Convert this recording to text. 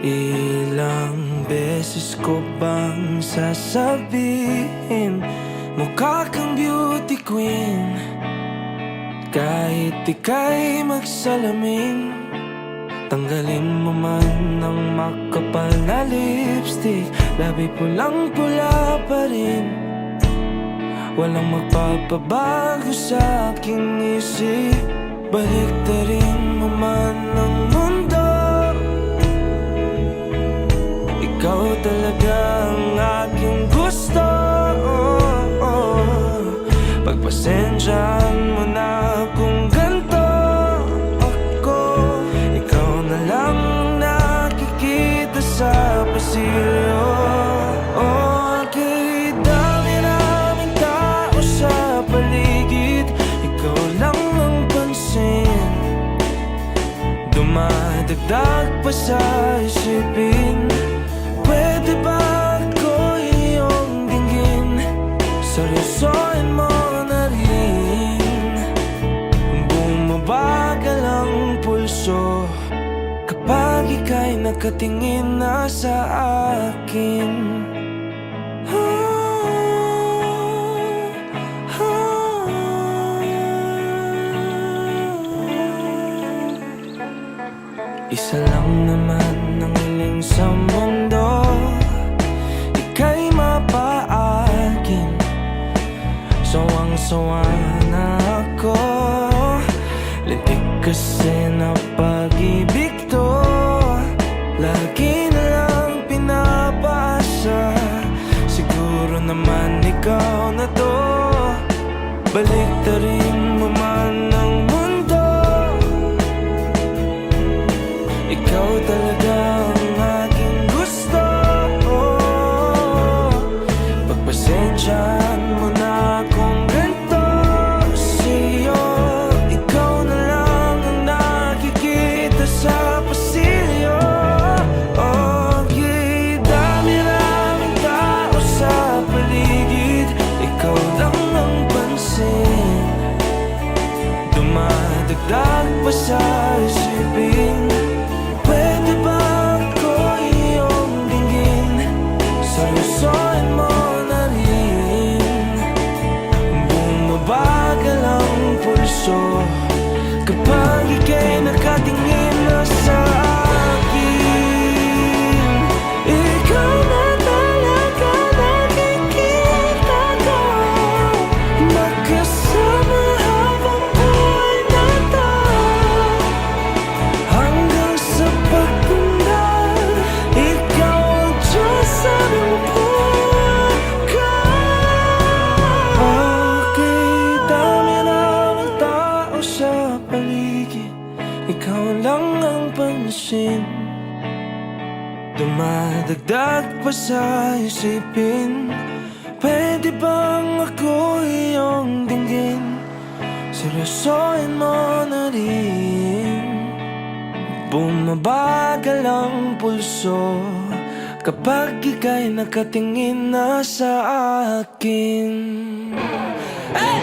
Ilang beses ko bang sasabihin, mukha kang beauty queen, kahit ika'y magsalamin. Tanggalin mo man ang makapal na lipstick, labi pulang-pula pa rin. Walang magpapabago sa aking isip. Baliktarin mo man ang mundo, ikaw talaga ang aking gusto. Pagpasensyaan mo na kung ganito ako. Ikaw na lang nakikita sa pasilyo. Kahit dami naming tao sa paligid, ikaw lang ang pansin. Dumadagdag pa sa isipin, pwede ba ako iyong dinggin? Seryosohin mo na rin. Bumabagal ang pulso kapag ika'y nakatingin na sa akin. Isa lang naman ang hiling sa mundo, ika'y mapaakin. Sawang-sawa na ako, litik kasi na pag-ibig to. Lagi na lang pinapaasa, siguro naman ikaw na to. Baliktarin mo man ang mundo, ikaw talaga ang aking gusto. Pagpasensyaan mo na kung ganito sa'yo. Ikaw na lang ang nakikita sa pasilyo. Kahit dami-raming tao sa paligid, ikaw lang ang pansin. Dumadagdag pa sa isipin, pwede ba ako iyong dinggin? Seryosohin mo na rin. Bumabagal ang pulso kapag ika'y nakatingin na sa akin. Ikaw na talaga nakikita ko, magkasama habang buhay na to. Hanggang sa pagtanda, ikaw ang Diyos sa buhay ko. Kahit dami naming tao sa paligid, ikaw lang ang pansin. Dumadagdag pa sa isipin, pwede bang ako iyong dinggin? Seryosohin mo na rin. Bumabagal ang pulso kapag ika'y nakatingin na sa akin. Hey!